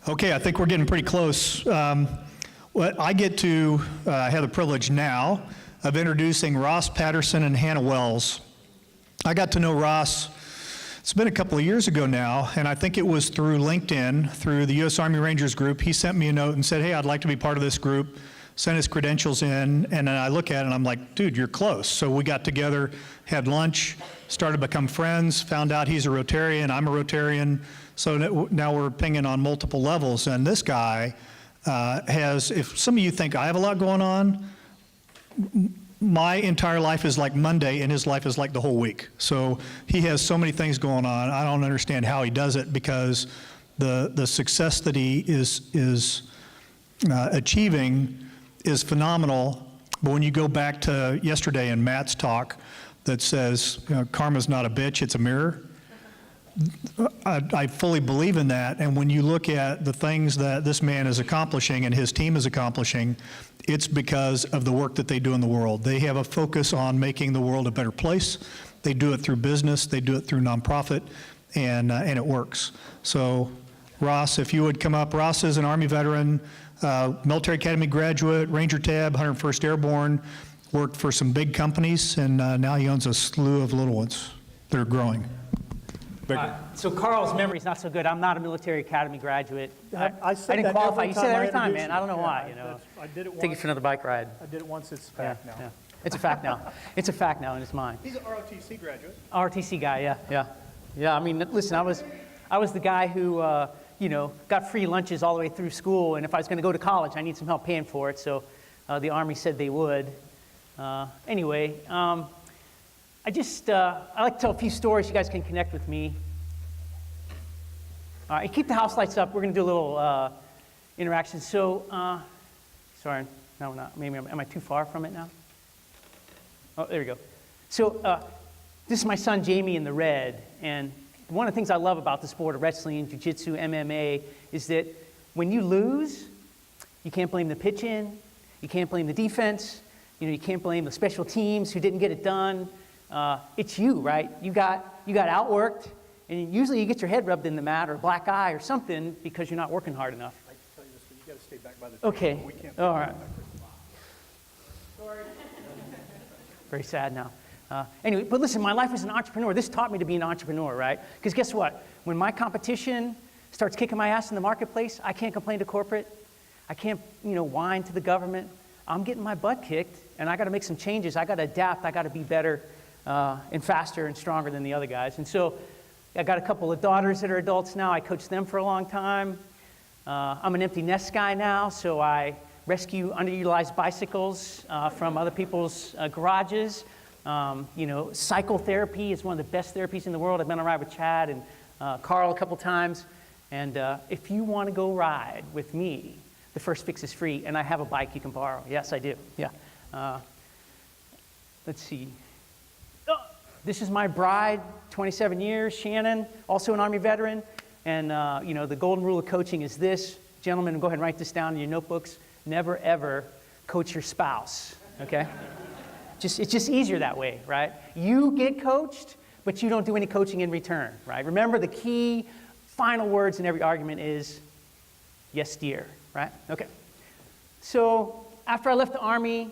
Okay, I think we're getting pretty close. I get to have the privilege now of introducing Ross Patterson and Hannah Wells. I got to know Ross, it's been a couple of years ago now, and I think it was through LinkedIn, through the U.S. Army Rangers group. He sent me a note and said, hey, I'd like to be part of this group, sent his credentials in, and then I look at it and I'm like, dude, you're close. So we got together, had lunch, started to become friends, found out he's a Rotarian, I'm a Rotarian. So now we're pinging on multiple levels, and this guy has, if some of you think I have a lot going on, my entire life is like Monday, and his life is like the whole week. So he has so many things going on. I don't understand how he does it, because the success that he is achieving is phenomenal. But when you go back to yesterday in Matt's talk that says, karma's not a bitch, it's a mirror, I fully believe in that, and when you look at the things that this man is accomplishing and his team is accomplishing, it's because of the work that they do in the world. They have a focus on making the world a better place. They do it through business, they do it through nonprofit, and it works. So Ross, if you would come up. Ross is an Army veteran, military academy graduate, Ranger Tab, 101st Airborne, worked for some big companies, and now he owns a slew of little ones that are growing. So Carl's memory's not so good. I'm not a military academy graduate. I didn't qualify. You say that every time, man. You. I don't know why. I did it once. Take you for another bike ride. I did it once. It's a fact now. Yeah. It's a fact now. It's a fact now, and it's mine. He's an ROTC graduate. ROTC guy, yeah. I mean, listen, I was the guy who got free lunches all the way through school, and if I was going to go to college, I need some help paying for it. So the Army said they would. Anyway. I like to tell a few stories. You guys can connect with me. All right, keep the house lights up. We're going to do a little interaction. So, sorry, no, we're not. Maybe am I too far from it now? Oh, there we go. So, this is my son Jamie in the red, and one of the things I love about the sport of wrestling, jiu-jitsu, MMA, is that when you lose, you can't blame the pitch-in, you can't blame the defense, you can't blame the special teams who didn't get it done. It's you, right? You got outworked, and usually you get your head rubbed in the mat or a black eye or something because you're not working hard enough. I can tell you this, but you got to stay back by the table. Okay. We can't. All right. Sorry. Very sad now. Anyway, but listen, my life as an entrepreneur, this taught me to be an entrepreneur, right? Because guess what? When my competition starts kicking my ass in the marketplace, I can't complain to corporate. I can't, whine to the government. I'm getting my butt kicked, and I got to make some changes. I got to adapt. I got to be better and faster and stronger than the other guys. And so I got a couple of daughters that are adults now. I coached them for a long time. I'm an empty nest guy now, so I rescue underutilized bicycles from other people's garages. Cycle therapy is one of the best therapies in the world. I've been on a ride with Chad and Carl a couple times. And if you want to go ride with me, the first fix is free, and I have a bike you can borrow. Yes, I do. Yeah. Let's see. This is my bride, 27 years, Shannon, also an Army veteran. And, the golden rule of coaching is this. Gentlemen, go ahead and write this down in your notebooks. Never, ever coach your spouse, okay? It's just easier that way, right? You get coached, but you don't do any coaching in return, right? Remember, the key final words in every argument is, yes, dear, right? Okay. So after I left the Army,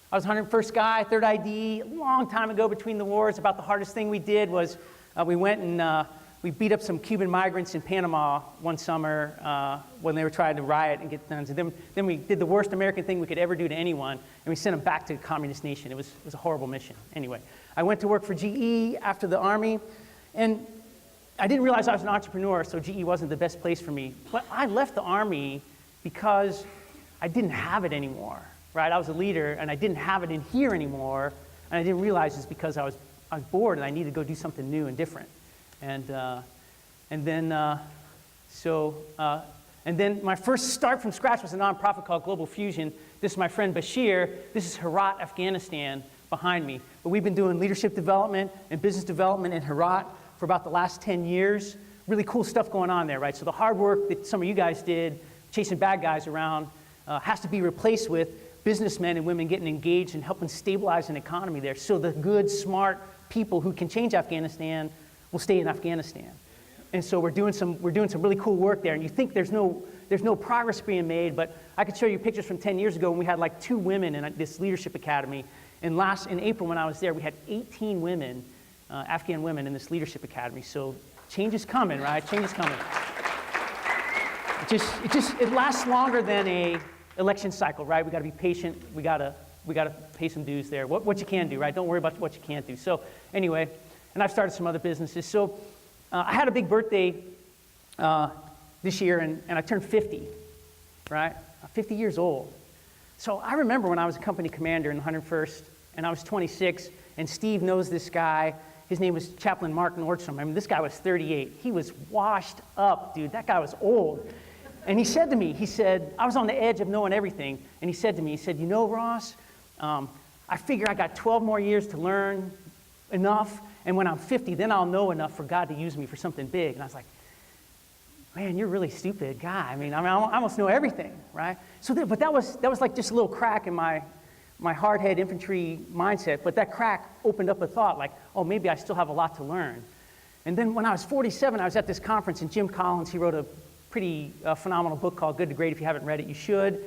I was 101st guy, 3rd ID, a long time ago between the wars. About the hardest thing we did was we went and we beat up some Cuban migrants in Panama one summer when they were trying to riot and get guns. And then we did the worst American thing we could ever do to anyone, and we sent them back to a communist nation. It was a horrible mission. Anyway, I went to work for GE after the Army, and I didn't realize I was an entrepreneur, so GE wasn't the best place for me. But I left the Army because I didn't have it anymore. Right? I was a leader, and I didn't have it in here anymore, and I didn't realize it's because I was bored, and I needed to go do something new and different. And then my first start from scratch was a nonprofit called Global Fusion. This is my friend Bashir. This is Herat, Afghanistan, behind me. But we've been doing leadership development and business development in Herat for about the last 10 years. Really cool stuff going on there, right? So the hard work that some of you guys did, chasing bad guys around, has to be replaced with businessmen and women getting engaged and helping stabilize an economy there, so the good, smart people who can change Afghanistan will stay in Afghanistan. And so we're doing some really cool work there. And you think there's no progress being made, but I could show you pictures from 10 years ago when we had like 2 women in this leadership academy. And in April when I was there, we had 18 women, Afghan women in this leadership academy. So change is coming, right? Change is coming. It lasts longer than a election cycle, right? We got to be patient. We got to pay some dues there. What you can do, right? Don't worry about what you can't do. So anyway, and I've started some other businesses. So I had a big birthday this year, and I turned 50, right? I'm 50 years old. So I remember when I was a company commander in the 101st, and I was 26, and Steve knows this guy. His name was Chaplain Mark Nordstrom. I mean, this guy was 38. He was washed up, dude. That guy was old. And he said to me, I was on the edge of knowing everything, and he said to me, you know, Ross, I figure I got 12 more years to learn enough, and when I'm 50, then I'll know enough for God to use me for something big. And I was like, man, you're a really stupid guy. I mean, I almost know everything, right? But that was like just a little crack in my hardhead infantry mindset, but that crack opened up a thought like, oh, maybe I still have a lot to learn. And then when I was 47, I was at this conference, and Jim Collins, he wrote a pretty phenomenal book called Good to Great. If you haven't read it, you should.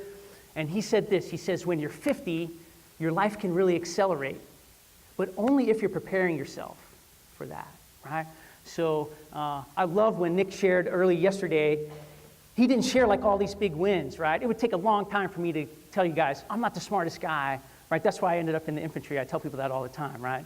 And he said this, he says, when you're 50, your life can really accelerate, but only if you're preparing yourself for that, right? So I love when Nick shared early yesterday, he didn't share like all these big wins, right? It would take a long time for me to tell you guys, I'm not the smartest guy, right? That's why I ended up in the infantry. I tell people that all the time, right?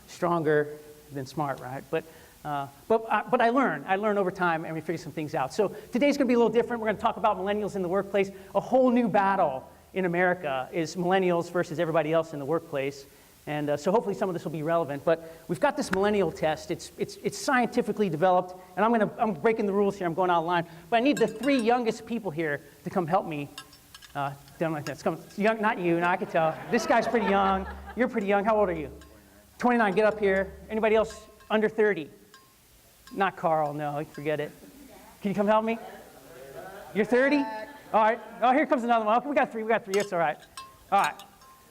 Stronger than smart, right? But I learn over time, and we figure some things out. So today's going to be a little different. We're going to talk about millennials in the workplace. A whole new battle in America is millennials versus everybody else in the workplace. And so hopefully some of this will be relevant. But we've got this millennial test. It's scientifically developed, and I'm breaking the rules here. I'm going out of line. But I need the 3 youngest people here to come help me. Down like that. Young, not you. No, I can tell. This guy's pretty young. You're pretty young. How old are you? 29. Get up here. Anybody else under 30? Not Carl, no, forget it. Can you come help me? You're 30? All right. Oh, here comes another one. Okay, we got 3. It's all right. All right.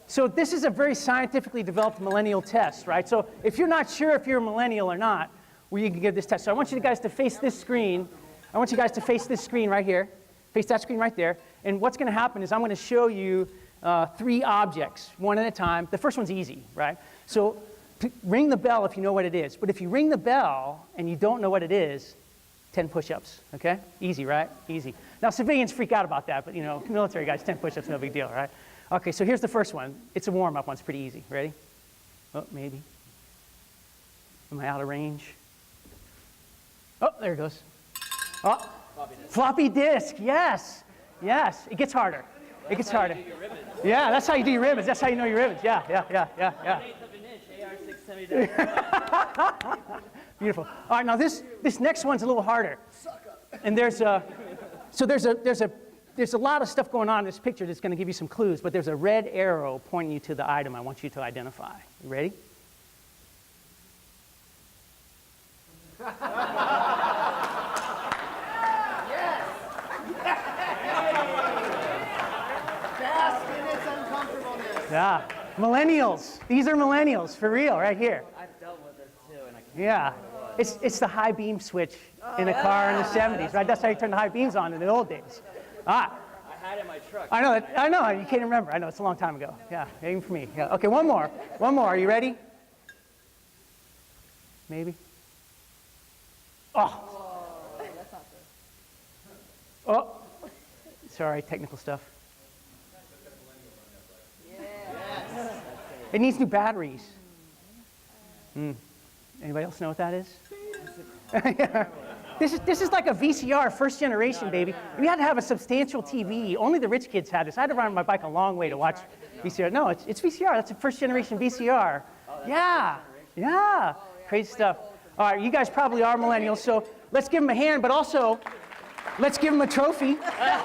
So this is a very scientifically developed millennial test, right? So if you're not sure if you're a millennial or not, well, you can give this test. So I want you guys to face this screen. I want you guys to face this screen right here. Face that screen right there. And what's going to happen is I'm going to show you 3 objects, one at a time. The first one's easy, right? So ring the bell if you know what it is. But if you ring the bell and you don't know what it is, 10 push-ups, okay? Easy, right? Easy. Now, civilians freak out about that, but, you know, military guys, 10 push-ups, no big deal, right? Okay, so here's the first one. It's a warm-up one. It's pretty easy. Ready? Oh, maybe. Am I out of range? Oh, there it goes. Oh, floppy disk. Yes. Yes. It gets harder. It gets harder. Yeah, that's how you do your ribbons. That's how you know your ribbons. Yeah. Beautiful. All right, now this next one's a little harder. And there's a lot of stuff going on in this picture that's going to give you some clues, but there's a red arrow pointing you to the item I want you to identify. You ready? Yeah, millennials. These are millennials, for real, right here. I've dealt with this too, and I can't. Yeah, it's the high beam switch in a car in the 70s, right? That's how you turn the high beams on in the old days. Ah, I had it in my truck. I know, you can't remember. I know, it's a long time ago. Yeah, even for me. Yeah. Okay, one more. Are you ready? Maybe? Oh. That's not good. Oh. Sorry, technical stuff. It needs new batteries. Anybody else know what that is? Yeah. This is like a VCR, first generation, baby. We had to have a substantial TV. Only the rich kids had this. I had to ride my bike a long way to watch VCR. No, it's VCR. That's a first generation VCR. Yeah. Crazy stuff. All right, you guys probably are millennials, so let's give them a hand, but also let's give them a trophy.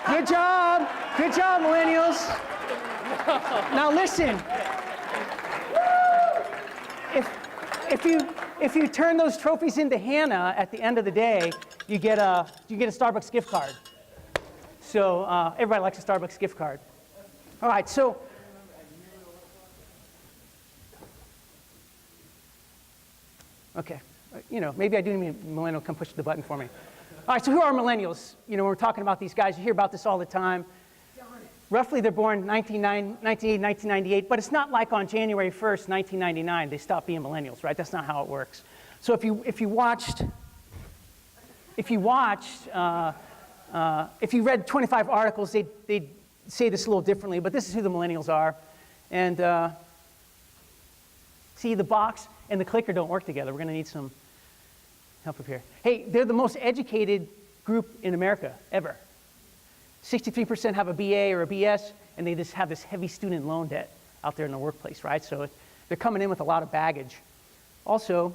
Good job, millennials. Now listen. If you turn those trophies into Hannah at the end of the day, you get a Starbucks gift card. So everybody likes a Starbucks gift card. All right, so okay. maybe I do need a millennial to come push the button for me. All right, so who are millennials? When we're talking about these guys, you hear about this all the time. Roughly, they're born 1998, 1998, but it's not like on January 1st, 1999, they stopped being millennials, right? That's not how it works. So if you read 25 articles, they'd say this a little differently, but this is who the millennials are. And see, the box and the clicker don't work together. We're going to need some help up here. Hey, they're the most educated group in America ever. 63% have a BA or a BS, and they just have this heavy student loan debt out there in the workplace, right? So they're coming in with a lot of baggage. Also,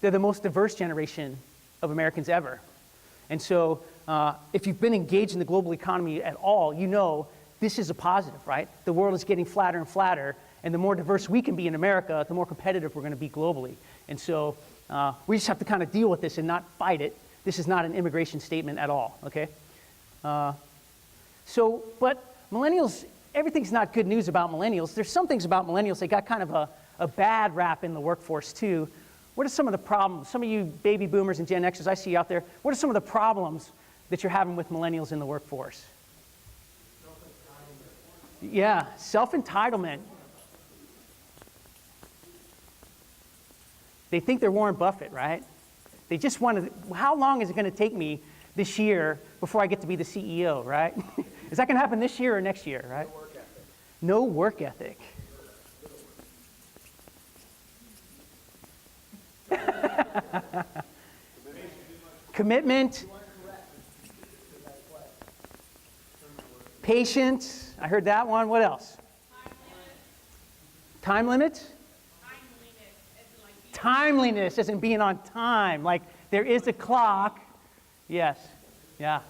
they're the most diverse generation of Americans ever. And so if you've been engaged in the global economy at all, you know this is a positive, right? The world is getting flatter and flatter, and the more diverse we can be in America, the more competitive we're going to be globally. And so we just have to kind of deal with this and not fight it. This is not an immigration statement at all, okay? But millennials, everything's not good news about millennials. There's some things about millennials, they got kind of a bad rap in the workforce too. What are some of the problems? Some of you baby boomers and Gen Xers I see out there, what are some of the problems that you're having with millennials in the workforce? Yeah, self-entitlement. They think they're Warren Buffett, right? They just want to, how long is it going to take me this year before I get to be the CEO, right? Is that going to happen this year or next year, right? No work ethic. Commitment. Patience. I heard that one. What else? Time limit? Timeliness isn't being on time. Like there is a clock. Yes. Yeah.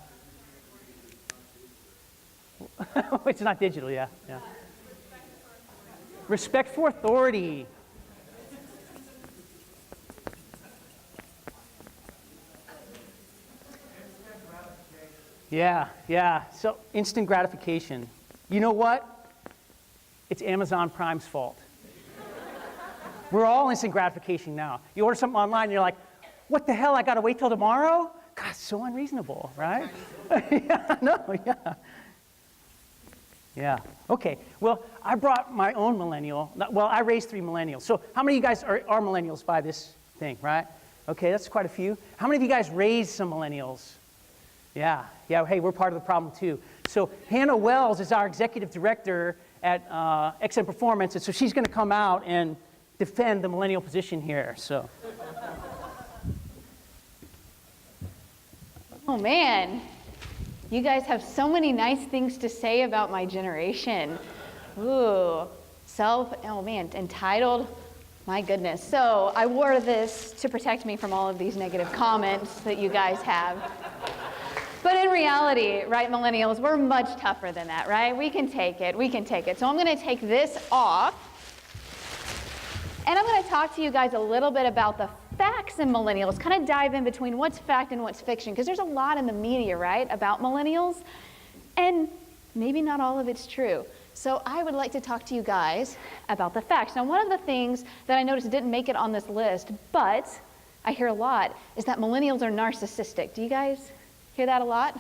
It's not digital, yeah. Respect for authority. Yeah. So instant gratification. You know what? It's Amazon Prime's fault. We're all instant gratification now. You order something online and you're like, what the hell, I gotta wait till tomorrow? God, so unreasonable, right? Yeah, okay. Well, I brought my own millennial. Well, I raised 3 millennials. So how many of you guys are millennials by this thing, right? Okay, that's quite a few. How many of you guys raised some millennials? Yeah, hey, we're part of the problem too. So Hannah Wells is our executive director at XM Performance, and so she's gonna come out and defend the millennial position here, so. Oh man, you guys have so many nice things to say about my generation. Ooh, entitled, my goodness. So I wore this to protect me from all of these negative comments that you guys have. But in reality, right, millennials, we're much tougher than that, right? We can take it. So I'm gonna take this off, and I'm gonna talk to you guys a little bit about the facts in millennials, kind of dive in between what's fact and what's fiction, because there's a lot in the media, right, about millennials, and maybe not all of it's true. So I would like to talk to you guys about the facts. Now, one of the things that I noticed didn't make it on this list, but I hear a lot, is that millennials are narcissistic. Do you guys hear that a lot?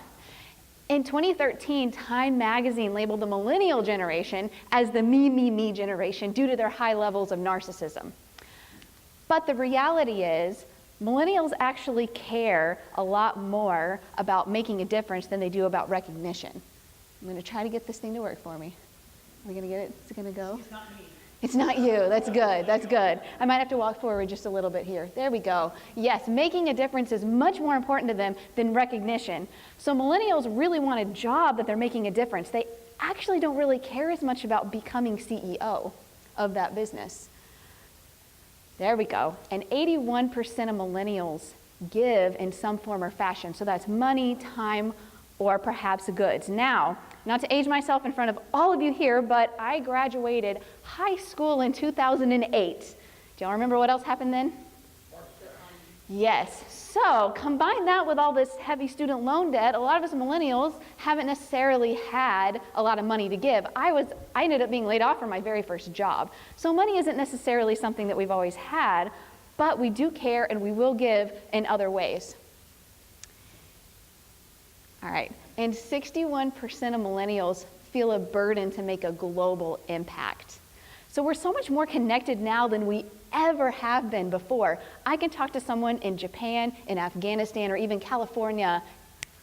In 2013, Time magazine labeled the millennial generation as the me generation due to their high levels of narcissism. But the reality is, millennials actually care a lot more about making a difference than they do about recognition. I'm going to try to get this thing to work for me. Are we going to get it? Is it going to go? It's not me. It's not you. That's good. I might have to walk forward just a little bit here. There we go. Yes, making a difference is much more important to them than recognition. So millennials really want a job that they're making a difference. They actually don't really care as much about becoming CEO of that business. There we go. And 81% of millennials give in some form or fashion. So that's money, time, or perhaps goods. Now, not to age myself in front of all of you here, but I graduated high school in 2008. Do y'all remember what else happened then? Yes. So combine that with all this heavy student loan debt. A lot of us millennials haven't necessarily had a lot of money to give. I ended up being laid off from my very first job. So money isn't necessarily something that we've always had, but we do care and we will give in other ways. All right, and 61% of millennials feel a burden to make a global impact. So we're so much more connected now than we ever have been before. I can talk to someone in Japan, in Afghanistan, or even California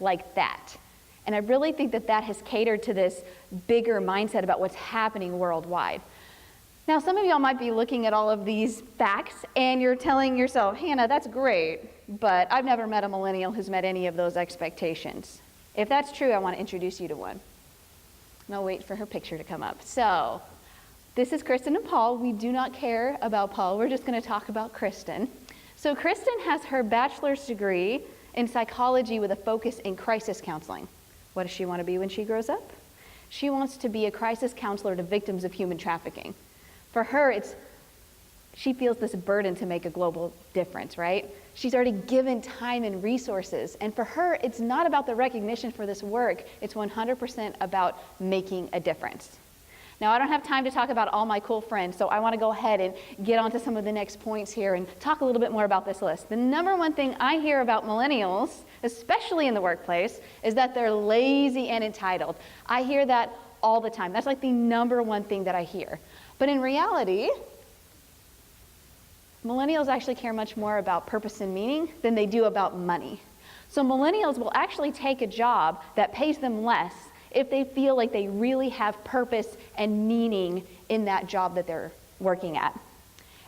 like that. And I really think that that has catered to this bigger mindset about what's happening worldwide. Now, some of y'all might be looking at all of these facts and you're telling yourself, Hannah, that's great, but I've never met a millennial who's met any of those expectations. If that's true, I want to introduce you to one. And I'll wait for her picture to come up. So, this is Kristen and Paul. We do not care about Paul. We're just going to talk about Kristen. So Kristen has her bachelor's degree in psychology with a focus in crisis counseling. What does she want to be when she grows up? She wants to be a crisis counselor to victims of human trafficking. For her, she feels this burden to make a global difference, right? She's already given time and resources. And for her, it's not about the recognition for this work. It's 100% about making a difference. Now, I don't have time to talk about all my cool friends, so I want to go ahead and get on to some of the next points here and talk a little bit more about this list. The number one thing I hear about millennials, especially in the workplace, is that they're lazy and entitled. I hear that all the time. That's like the number one thing that I hear. But in reality, millennials actually care much more about purpose and meaning than they do about money. So millennials will actually take a job that pays them less if they feel like they really have purpose and meaning in that job that they're working at.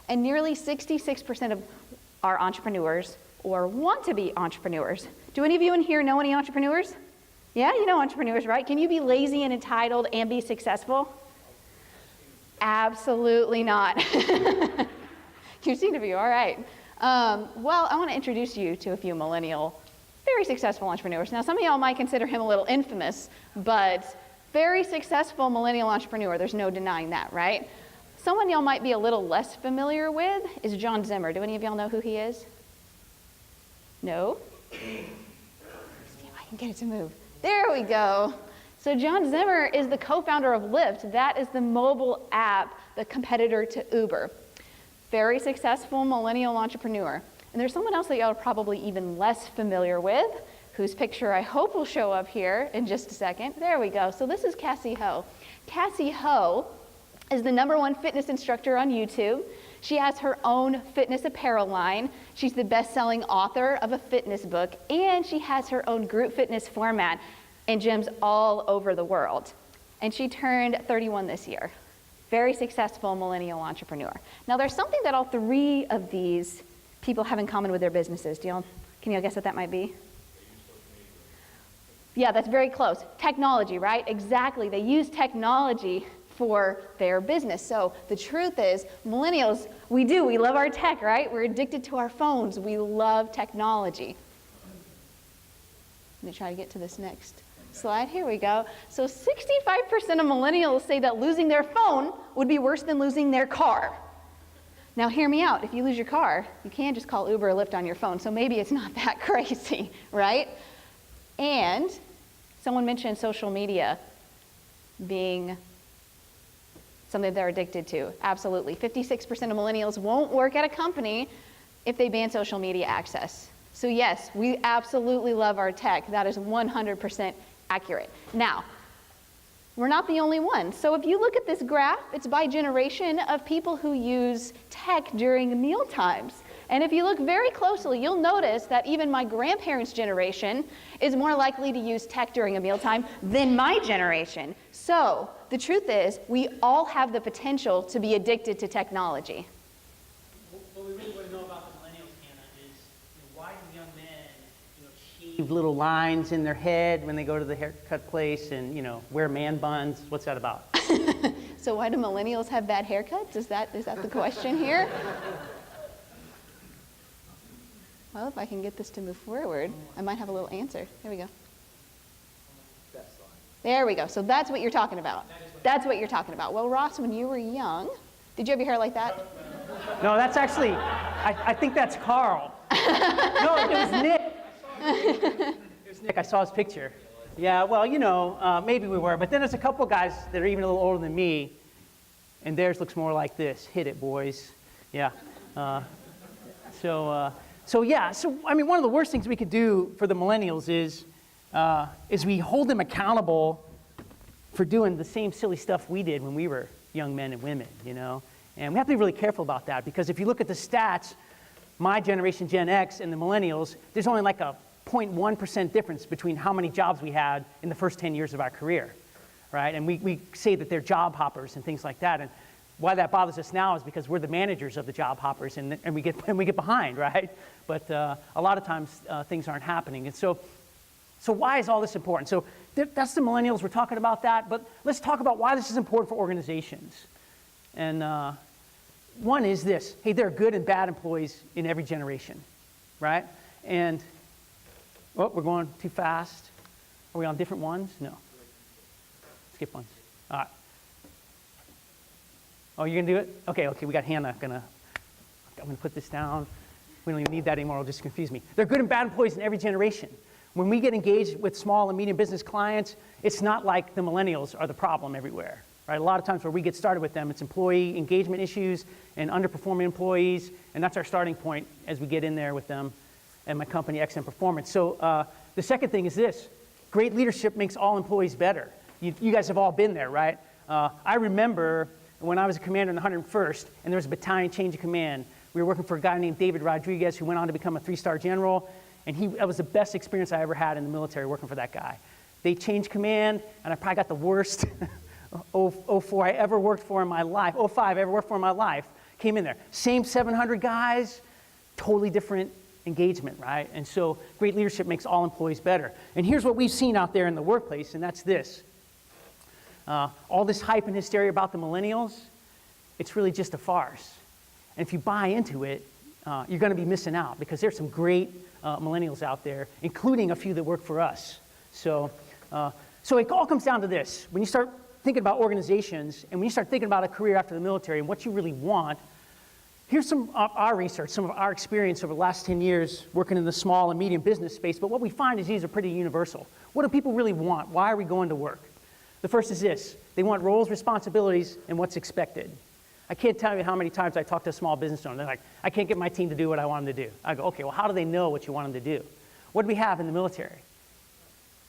And nearly 66% of our entrepreneurs or want to be entrepreneurs. Do any of you in here know any entrepreneurs? Yeah, you know entrepreneurs, right? Can you be lazy and entitled and be successful? Absolutely not. You seem to be all right. Well, I want to introduce you to a few millennial, very successful entrepreneurs. Now, some of y'all might consider him a little infamous, but very successful millennial entrepreneur. There's no denying that, right? Someone y'all might be a little less familiar with is John Zimmer. Do any of y'all know who he is? No? Let's see if I can get it to move. There we go. So John Zimmer is the co-founder of Lyft. That is the mobile app, the competitor to Uber. Very successful millennial entrepreneur. And there's someone else that y'all are probably even less familiar with, whose picture I hope will show up here in just a second. There we go. So this is Cassie Ho. Cassie Ho is the #1 fitness instructor on YouTube. She has her own fitness apparel line. She's the best-selling author of a fitness book, and she has her own group fitness format in gyms all over the world. And she turned 31 this year. Very successful millennial entrepreneur. Now there's something that all three of these people have in common with their businesses. Can you guess what that might be? Yeah, that's very close. Technology, right? Exactly. They use technology for their business. So the truth is, millennials, we love our tech, right? We're addicted to our phones. We love technology. Let me try to get to this next slide. Here we go. So 65% of millennials say that losing their phone would be worse than losing their car. Now hear me out. If you lose your car, you can't just call Uber or Lyft on your phone, so maybe it's not that crazy, right? And someone mentioned social media being something they're addicted to. Absolutely. 56% of millennials won't work at a company if they ban social media access. So yes, we absolutely love our tech. That is 100% accurate. Now, we're not the only ones. So if you look at this graph, it's by generation of people who use tech during meal times. And if you look very closely, you'll notice that even my grandparents' generation is more likely to use tech during a mealtime than my generation. So the truth is, we all have the potential to be addicted to technology. What we really want to know about the millennials, Hannah, is why do young men shave little lines in their head when they go to the haircut place and wear man buns? What's that about? So why do millennials have bad haircuts? Is that the question here? Well, if I can get this to move forward, I might have a little answer. There we go. There we go. So that's what you're talking about. That's what you're talking about. Well, Ross, when you were young, did you have your hair like that? No, that's actually, I think that's Carl. No, it was Nick. It was Nick. I saw his picture. Yeah, well, maybe we were. But then there's a couple guys that are even a little older than me, and theirs looks more like this. Hit it, boys. Yeah. So I mean, one of the worst things we could do for the millennials is we hold them accountable for doing the same silly stuff we did when we were young men and women, you know? And we have to be really careful about that, because if you look at the stats, my generation, Gen X, and the millennials, there's only like a 0.1% difference between how many jobs we had in the first 10 years of our career, right? And we say that they're job hoppers and things like that. And why that bothers us now is because we're the managers of the job hoppers, and we get behind, right? But a lot of times things aren't happening. And so why is all this important? So that's the millennials, we're talking about that, but let's talk about why this is important for organizations. And one is this: hey, there are good and bad employees in every generation, right? And, we're going too fast. Are we on different ones? No. Skip ones. All right. Oh, you're gonna do it? Okay, we got Hannah I'm gonna put this down. We don't even need that anymore, it'll just confuse me. There are good and bad employees in every generation. When we get engaged with small and medium business clients, it's not like the millennials are the problem everywhere, right? A lot of times where we get started with them, it's employee engagement issues and underperforming employees, and that's our starting point as we get in there with them and my company, Excellent Performance. So the second thing is this: great leadership makes all employees better. You guys have all been there, right? I remember when I was a commander in the 101st, and there was a battalion change of command. We were working for a guy named David Rodriguez, who went on to become a 3-star general, and that was the best experience I ever had in the military, working for that guy. They changed command, and I probably got the worst 04 I ever worked for in my life, 05 I ever worked for in my life, came in there. Same 700 guys, totally different engagement, right? And so great leadership makes all employees better. And here's what we've seen out there in the workplace, and that's this. All this hype and hysteria about the millennials, it's really just a farce. And if you buy into it, you're going to be missing out, because there's some great millennials out there, including a few that work for us. So it all comes down to this. When you start thinking about organizations, and when you start thinking about a career after the military and what you really want, here's some of our research, some of our experience over the last 10 years working in the small and medium business space. But what we find is these are pretty universal. What do people really want? Why are we going to work? The first is this: they want roles, responsibilities, and what's expected. I can't tell you how many times I talk to a small business owner. They're like, I can't get my team to do what I want them to do. I go, okay, well, how do they know what you want them to do? What do we have in the military?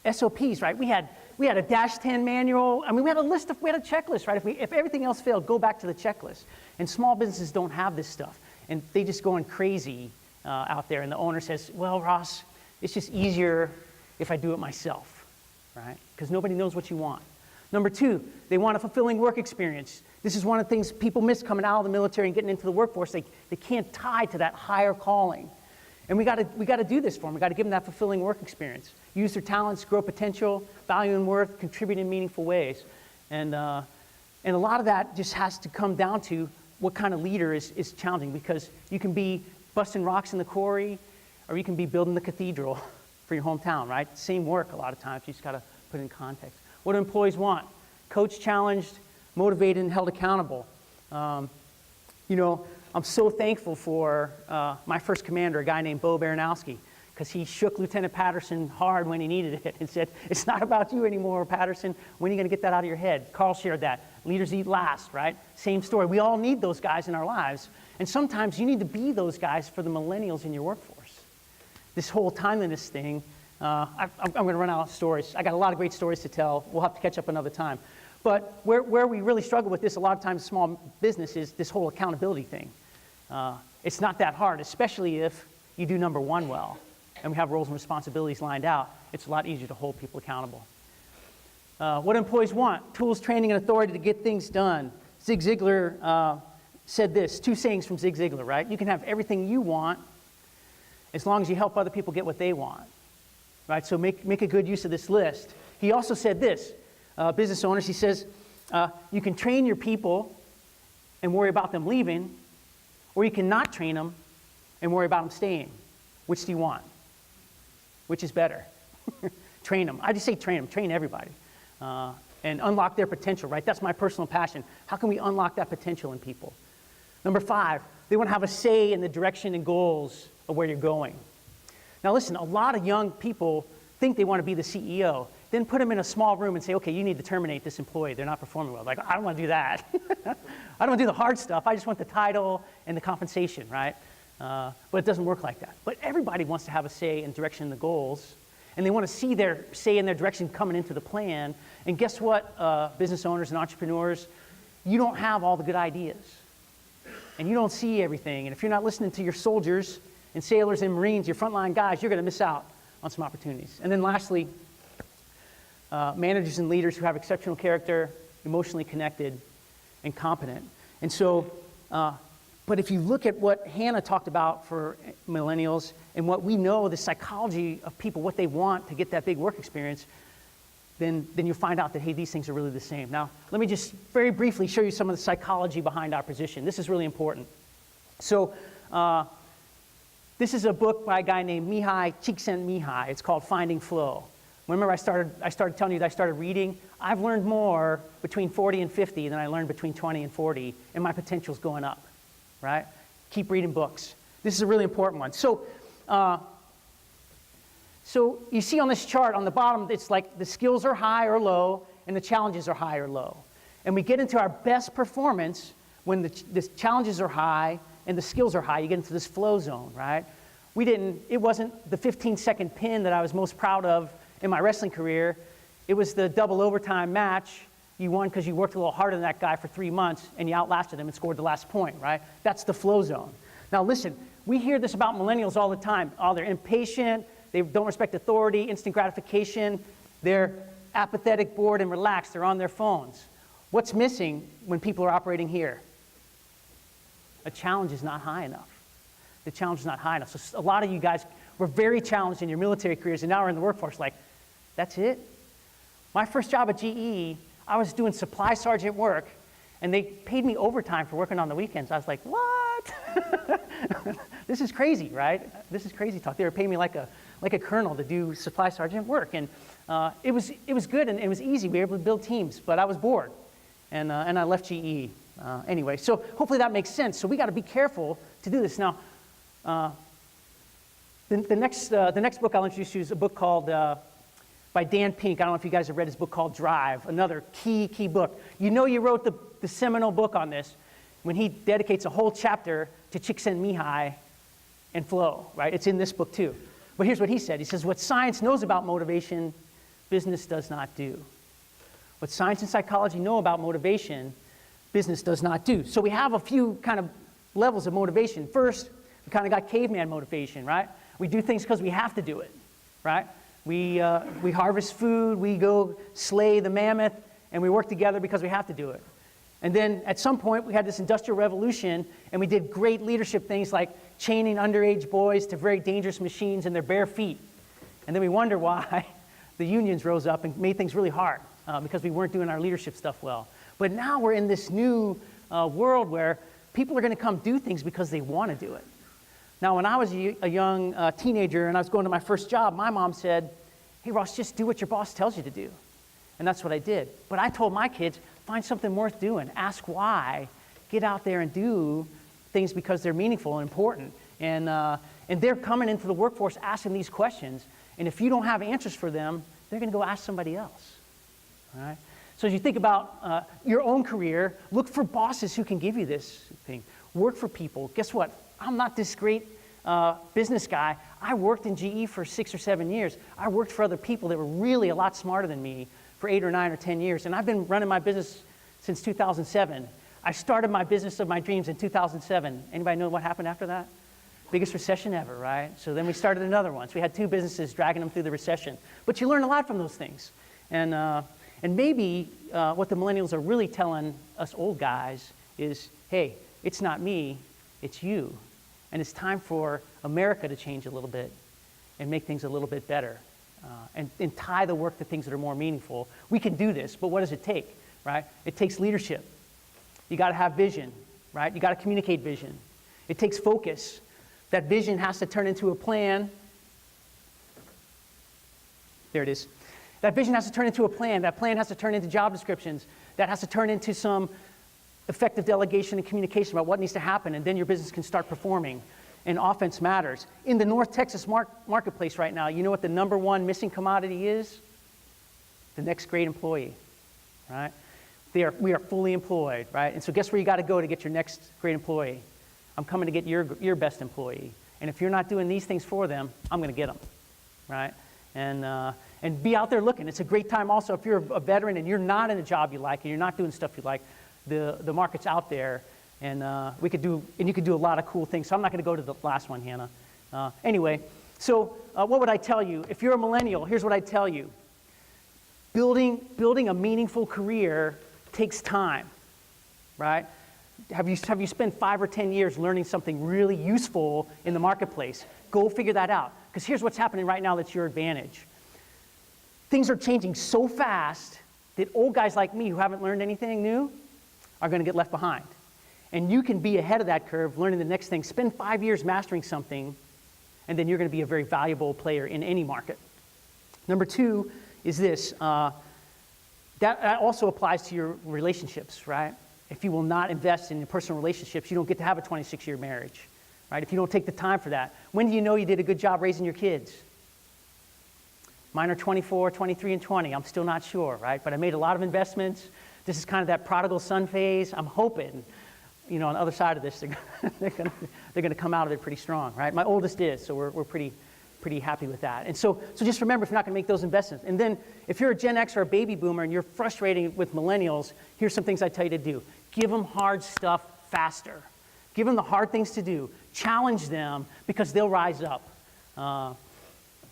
SOPs, right? We had a -10 manual. I mean, we had a checklist, right? If everything else failed, go back to the checklist. And small businesses don't have this stuff. And they just going crazy out there. And the owner says, well, Ross, it's just easier if I do it myself, right? Because nobody knows what you want. Number two, they want a fulfilling work experience. This is one of the things people miss coming out of the military and getting into the workforce. They can't tie to that higher calling. And we got to do this for them. We got to give them that fulfilling work experience. Use their talents, grow potential, value and worth, contribute in meaningful ways. And a lot of that just has to come down to what kind of leader is challenging, because you can be busting rocks in the quarry, or you can be building the cathedral for your hometown, right? Same work a lot of times. You just got to put it in context. What do employees want? Coach challenged, motivated, and held accountable. I'm so thankful for my first commander, a guy named Bo Baranowski, because he shook Lieutenant Patterson hard when he needed it and said, it's not about you anymore, Patterson. When are you going to get that out of your head? Carl shared that. Leaders eat last, right? Same story. We all need those guys in our lives. And sometimes you need to be those guys for the millennials in your workforce. This whole timeliness thing, I'm going to run out of stories. I got a lot of great stories to tell. We'll have to catch up another time. But where we really struggle with this a lot of times, small business, is this whole accountability thing. It's not that hard, especially if you do number one well and we have roles and responsibilities lined out. It's a lot easier to hold people accountable. What employees want: tools, training, and authority to get things done. Zig Ziglar said this, 2 sayings from Zig Ziglar, right? You can have everything you want as long as you help other people get what they want, right? So make a good use of this list. He also said this, business owners, he says, you can train your people and worry about them leaving, or you can not train them and worry about them staying. Which do you want? Which is better? Train them. I just say train them. Train everybody. And unlock their potential, right? That's my personal passion. How can we unlock that potential in people? Number 5, they want to have a say in the direction and goals of where you're going. Now listen, a lot of young people think they want to be the CEO. Then put them in a small room and say, okay, you need to terminate this employee. They're not performing well. Like, I don't want to do that. I don't want to do the hard stuff. I just want the title and the compensation, right? But it doesn't work like that. But everybody wants to have a say in direction the goals, and they want to see their say in their direction coming into the plan. And guess what, business owners and entrepreneurs? You don't have all the good ideas, and you don't see everything. And if you're not listening to your soldiers and sailors and Marines, your frontline guys, you're going to miss out on some opportunities. And then lastly, managers and leaders who have exceptional character, emotionally connected, and competent. And so, but if you look at what Hannah talked about for millennials and what we know, the psychology of people, what they want to get that big work experience, then you'll find out that, hey, these things are really the same. Now, let me just very briefly show you some of the psychology behind our position. This is really important. So, this is a book by a guy named Mihai Csikszentmihalyi. It's called Finding Flow. Remember I started telling you that I started reading? I've learned more between 40 and 50 than I learned between 20 and 40, and my potential's going up, right? Keep reading books. This is a really important one. So you see on this chart on the bottom, it's like the skills are high or low, and the challenges are high or low. And we get into our best performance when the challenges are high and the skills are high. You get into this flow zone, right? It wasn't the 15-second pin that I was most proud of in my wrestling career. It was the double overtime match. You won because you worked a little harder than that guy for 3 months, and you outlasted him and scored the last point, right? That's the flow zone. Now listen, we hear this about millennials all the time. Oh, they're impatient, they don't respect authority, instant gratification, they're apathetic, bored, and relaxed, they're on their phones. What's missing when people are operating here? A challenge is not high enough. The challenge is not high enough. So a lot of you guys were very challenged in your military careers, and now we're in the workforce like, that's it? My first job at GE, I was doing supply sergeant work, and they paid me overtime for working on the weekends. I was like, what? This is crazy, right? This is crazy talk. They were paying me like a colonel to do supply sergeant work, and it was good and it was easy. We were able to build teams, but I was bored, and I left GE anyway. So hopefully that makes sense. So we got to be careful to do this now. The next book I'll introduce you is a book called by Dan Pink. I don't know if you guys have read his book called Drive, another key book. You know you wrote the seminal book on this when he dedicates a whole chapter to Csikszentmihalyi and flow, right? It's in this book too. But here's what he said. He says, what science knows about motivation, business does not do. What science and psychology know about motivation, business does not do. So we have a few kind of levels of motivation. First, we kind of got caveman motivation, right? We do things because we have to do it, right? We harvest food, we go slay the mammoth, and we work together because we have to do it. And then at some point, we had this industrial revolution, and we did great leadership things like chaining underage boys to very dangerous machines in their bare feet. And then we wonder why the unions rose up and made things really hard because we weren't doing our leadership stuff well. But now we're in this new world where people are going to come do things because they want to do it. Now, when I was a young teenager and I was going to my first job, my mom said, hey, Ross, just do what your boss tells you to do. And that's what I did. But I told my kids, find something worth doing. Ask why. Get out there and do things because they're meaningful and important. And they're coming into the workforce asking these questions. And if you don't have answers for them, they're going to go ask somebody else. All right? So as you think about your own career, look for bosses who can give you this thing. Work for people. Guess what? I'm not this great business guy. I worked in GE for 6 or 7 years. I worked for other people that were really a lot smarter than me for 8 or 9 or 10 years. And I've been running my business since 2007. I started my business of my dreams in 2007. Anybody know what happened after that? Biggest recession ever, right? So then we started another one. So we had 2 businesses dragging them through the recession. But you learn a lot from those things. And maybe what the millennials are really telling us old guys is, hey, it's not me, it's you. And it's time for America to change a little bit and make things a little bit better and tie the work to things that are more meaningful. We can do this, but what does it take, right? It takes leadership. You got to have vision, right? You got to communicate vision. It takes focus. That vision has to turn into a plan. There it is. That vision has to turn into a plan. That plan has to turn into job descriptions. That has to turn into some effective delegation and communication about what needs to happen, and then your business can start performing. And offense matters. In the North Texas marketplace right now, you know what the #1 missing commodity is? The next great employee, right? We are fully employed, right? And so guess where you got to go to get your next great employee? I'm coming to get your best employee. And if you're not doing these things for them, I'm going to get them, right? And be out there looking. It's a great time also if you're a veteran and you're not in a job you like and you're not doing stuff you like. The market's out there, and you could do a lot of cool things. So I'm not going to go to the last one, Hannah. Anyway, so what would I tell you? If you're a millennial, here's what I'd tell you. Building a meaningful career takes time, right? Have you spent 5 or 10 years learning something really useful in the marketplace? Go figure that out. Because here's what's happening right now that's your advantage. Things are changing so fast that old guys like me who haven't learned anything new are going to get left behind. And you can be ahead of that curve, learning the next thing. Spend 5 years mastering something, and then you're going to be a very valuable player in any market. Number 2 is this. That also applies to your relationships, right? If you will not invest in your personal relationships, you don't get to have a 26-year marriage, right? If you don't take the time for that. When do you know you did a good job raising your kids? Mine are 24, 23, and 20. I'm still not sure, right? But I made a lot of investments. This is kind of that prodigal son phase. I'm hoping, on the other side of this, they're going to come out of it pretty strong, right? My oldest is, so we're pretty happy with that. And so just remember, if you're not going to make those investments. And then if you're a Gen X or a baby boomer and you're frustrated with millennials, here's some things I tell you to do. Give them hard stuff faster. Give them the hard things to do. Challenge them because they'll rise up.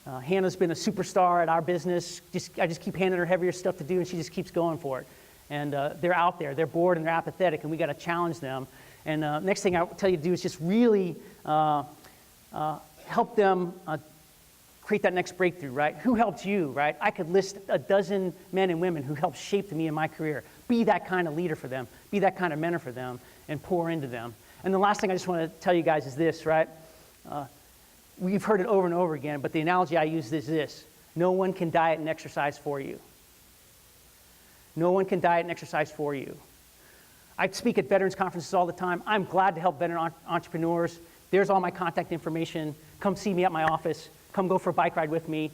Hannah's been a superstar at our business. I just keep handing her heavier stuff to do, and she just keeps going for it. And they're out there. They're bored and they're apathetic, and we got to challenge them. And next thing I tell you to do is just really help them create that next breakthrough, right? Who helped you, right? I could list a dozen men and women who helped shape me in my career. Be that kind of leader for them. Be that kind of mentor for them, and pour into them. And the last thing I just want to tell you guys is this, right? We've heard it over and over again, but the analogy I use is this. No one can diet and exercise for you. No one can diet and exercise for you. I speak at veterans conferences all the time. I'm glad to help veteran entrepreneurs. There's all my contact information. Come see me at my office. Come go for a bike ride with me.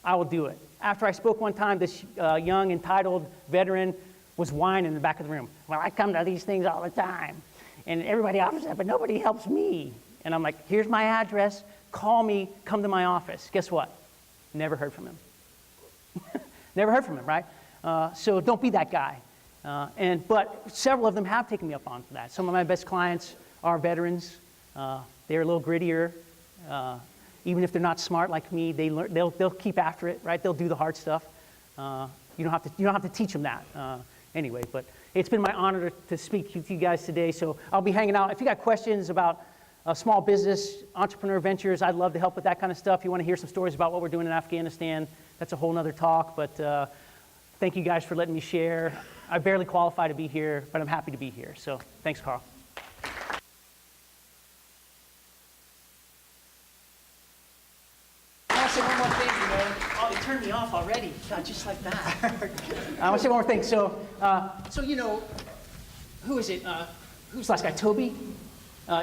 I will do it. After I spoke one time, this young, entitled veteran was whining in the back of the room. Well, I come to these things all the time, and everybody offers that, but nobody helps me. And I'm like, here's my address. Call me. Come to my office. Guess what? Never heard from him. Never heard from him, right? So don't be that guy. But several of them have taken me up on that. Some of my best clients are veterans. They're a little grittier. Even if they're not smart like me, they'll keep after it, right? They'll do the hard stuff. You don't have to teach them that. Anyway, but it's been my honor to speak to you guys today. So I'll be hanging out. If you got questions about small business, entrepreneur ventures, I'd love to help with that kind of stuff. If you want to hear some stories about what we're doing in Afghanistan, that's a whole nother talk. But thank you guys for letting me share. I barely qualify to be here, but I'm happy to be here. So thanks, Carl. I want to say one more thing, Oh, they turned me off already. God, just like that. I want to say one more thing. So who is it? Who's the last guy? Toby?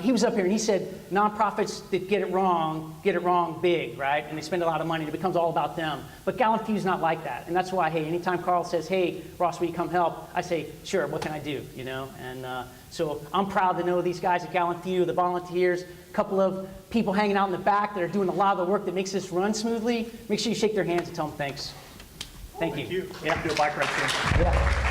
He was up here and he said nonprofits that get it wrong big, right? And they spend a lot of money and it becomes all about them. But Gallant Few's not like that. And that's why, hey, anytime Carl says, hey, Ross, will you come help? I say, sure, what can I do, And so I'm proud to know these guys at Gallant Few, the volunteers, a couple of people hanging out in the back that are doing a lot of the work that makes this run smoothly. Make sure you shake their hands and tell them thanks. Thank you. Thank you. Yeah. Do a bike ride soon. Yeah.